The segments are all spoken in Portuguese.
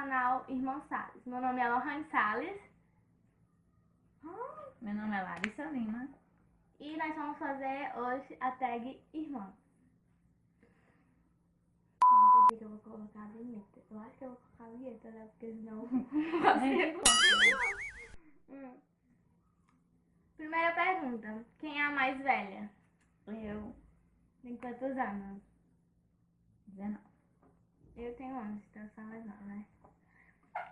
canal Irmão Salles. Meu nome é Lohane Salles. Meu nome é Larissa Lima. E nós vamos fazer hoje a tag Irmãos. Não sei que eu vou colocar a vinheta. Eu acho que eu vou colocar a vinheta, né? Porque senão... Primeira pergunta. Quem é a mais velha? Eu, Tem quantos anos? 19. Eu tenho 11, então eu sou a mais nova, né?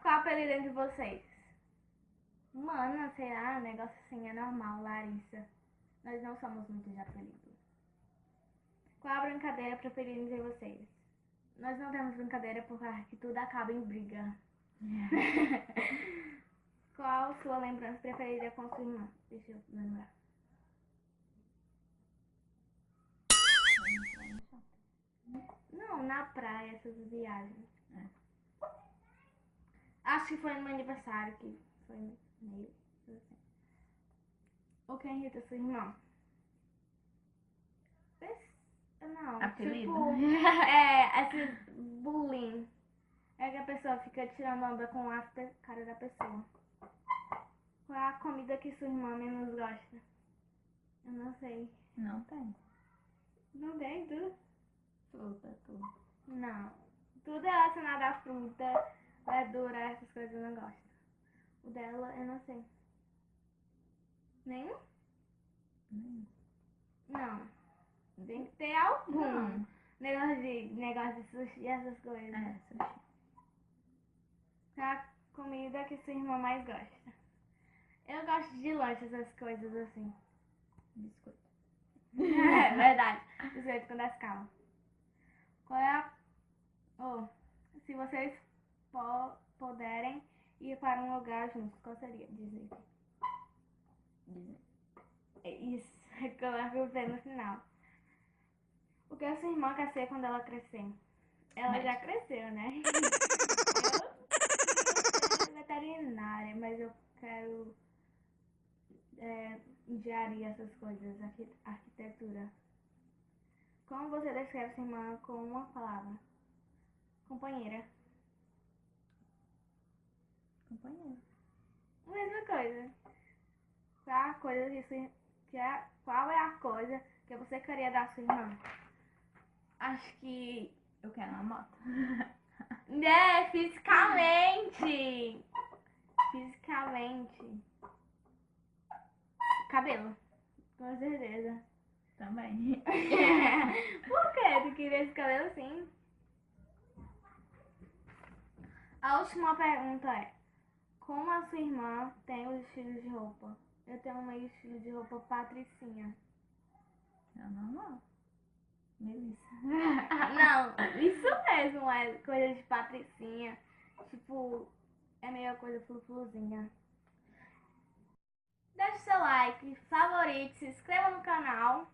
Qual o apelido entre vocês? Mano, sei lá, negócio assim é normal, Larissa. Nós não somos muito de apelido. Qual a brincadeira preferida entre vocês? Nós não temos brincadeira porque tudo acaba em briga. Qual sua lembrança preferida com sua irmã? Deixa eu lembrar. Não, na praia, essas viagens. Acho que foi no meu aniversário que foi meio assim. O que irrita sua irmã? Não, Apelido? tipo, esses bullying. É que a pessoa fica tirando onda com a cara da pessoa. Qual é a comida que sua irmã menos gosta? Eu não sei. Não tem. Não tem tudo? Fruta, tudo. Não. Tudo relacionado a fruta, verdura, essas coisas eu não gosto. O dela, eu não sei. Nenhum? Não. Tem que ter algum. Não. Negócio de sushi, essas coisas. É, sushi. Qual é a comida que sua irmã mais gosta? Eu gosto de lanche, essas coisas assim. Biscoito. É verdade. Biscoito com Nescau. Qual é a... se vocês puderem ir para um lugar juntos, qual seria? Dizer. É isso. É que eu pensei no final. O que a sua irmã quer ser quando ela crescer? Ela já cresceu, né? Eu sou veterinária, mas eu quero engenharia, essas coisas, arquitetura. Como você descreve sua irmã com uma palavra? Companheira. Companheiro. Mesma coisa. Qual é a coisa que você queria dar à sua irmã? Acho que... Eu quero uma moto. Né, fisicamente. Fisicamente. Cabelo. Com certeza. Também. Por que tu queria esse cabelo assim? A última pergunta é: como a sua irmã tem os estilos de roupa? Eu tenho meio estilo de roupa patricinha. É normal. Melissa. Não, isso mesmo é coisa de patricinha. Tipo, é meio coisa frufruzinha. Deixe seu like, favorite, se inscreva no canal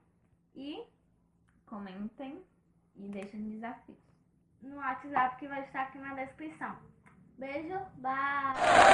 e Comentem e deixem desafios. no WhatsApp que vai estar aqui na descrição. Beijo, bye!